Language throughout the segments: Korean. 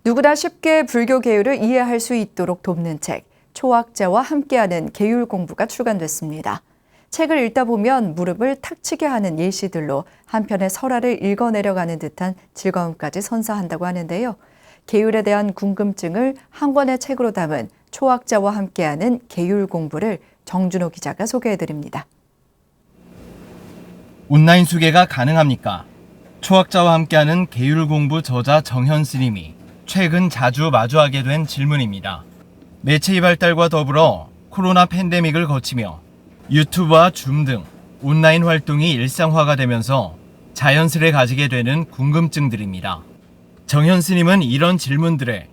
누구나 쉽게 불교 계율을 이해할 수 있도록 돕는 책, 초학자와 함께하는 계율 공부가 출간됐습니다. 책을 읽다 보면 무릎을 탁 치게 하는 예시들로 한편의 설화를 읽어내려가는 듯한 즐거움까지 선사한다고 하는데요. 계율에 대한 궁금증을 한 권의 책으로 담은 초학자와 함께하는 계율 공부를 정준호 기자가 소개해드립니다. 온라인 수계가 가능합니까? 초학자와 함께하는 계율 공부 저자 정현 스님이 최근 자주 마주하게 된 질문입니다. 매체의 발달과 더불어 코로나 팬데믹을 거치며 유튜브와 줌 등 온라인 활동이 일상화가 되면서 자연스레 가지게 되는 궁금증들입니다. 정현 스님은 이런 질문들에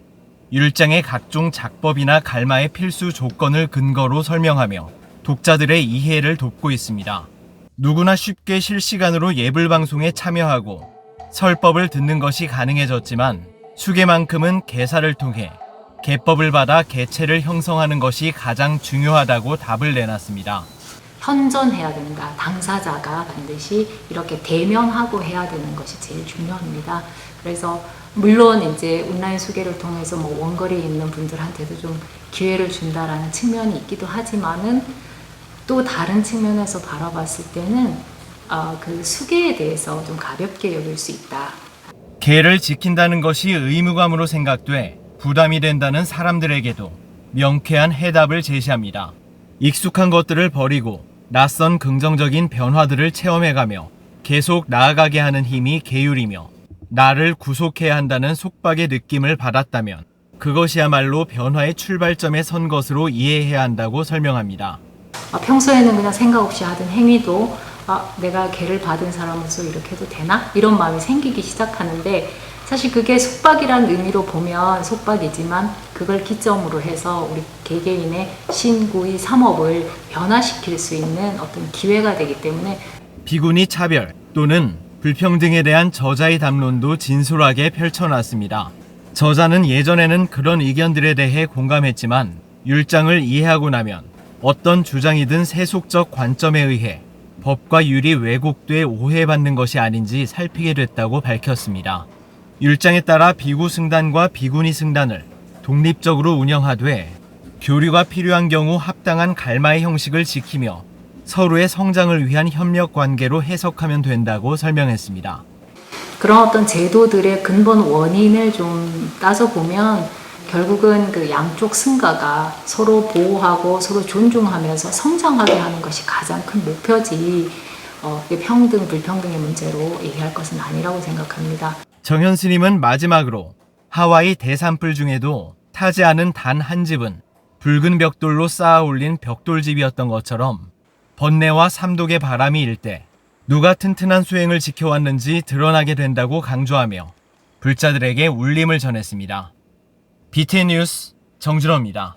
율장의 각종 작법이나 갈마의 필수 조건을 근거로 설명하며 독자들의 이해를 돕고 있습니다. 누구나 쉽게 실시간으로 예불 방송에 참여하고 설법을 듣는 것이 가능해졌지만 수계만큼은 계사를 통해 계법을 받아 계체를 형성하는 것이 가장 중요하다고 답을 내놨습니다. 현전해야 된다. 당사자가 반드시 이렇게 대면하고 해야 되는 것이 제일 중요합니다. 그래서 물론 이제 온라인 수계를 통해서 원거리에 있는 분들한테도 좀 기회를 준다라는 측면이 있기도 하지만은 또 다른 측면에서 바라봤을 때는 그 수계에 대해서 좀 가볍게 여길 수 있다. 계를 지킨다는 것이 의무감으로 생각돼 부담이 된다는 사람들에게도 명쾌한 해답을 제시합니다. 익숙한 것들을 버리고 낯선 긍정적인 변화들을 체험해가며 계속 나아가게 하는 힘이 계율이며 나를 구속해야 한다는 속박의 느낌을 받았다면 그것이야말로 변화의 출발점에 선 것으로 이해해야 한다고 설명합니다. 평소에는 그냥 생각 없이 하던 행위도 내가 계를 받은 사람으로서 이렇게 해도 되나? 이런 마음이 생기기 시작하는데 사실 그게 속박이라는 의미로 보면 속박이지만 그걸 기점으로 해서 우리 개개인의 신구의 삼업을 변화시킬 수 있는 어떤 기회가 되기 때문에 비구니 차별 또는 불평등에 대한 저자의 담론도 진솔하게 펼쳐놨습니다. 저자는 예전에는 그런 의견들에 대해 공감했지만 율장을 이해하고 나면 어떤 주장이든 세속적 관점에 의해 법과 율이 왜곡돼 오해받는 것이 아닌지 살피게 됐다고 밝혔습니다. 율장에 따라 비구 승단과 비구니 승단을 독립적으로 운영하되 교류가 필요한 경우 합당한 갈마의 형식을 지키며 서로의 성장을 위한 협력 관계로 해석하면 된다고 설명했습니다. 그런 어떤 제도들의 근본 원인을 좀 따져보면 결국은 그 양쪽 승가가 서로 보호하고 서로 존중하면서 성장하게 하는 것이 가장 큰 목표지 평등, 불평등의 문제로 얘기할 것은 아니라고 생각합니다. 정현 스님은 마지막으로 하와이 대산불 중에도 타지 않은 단 한 집은 붉은 벽돌로 쌓아 올린 벽돌집이었던 것처럼 번뇌와 삼독의 바람이 일 때 누가 튼튼한 수행을 지켜왔는지 드러나게 된다고 강조하며 불자들에게 울림을 전했습니다. BTN 뉴스 정준호입니다.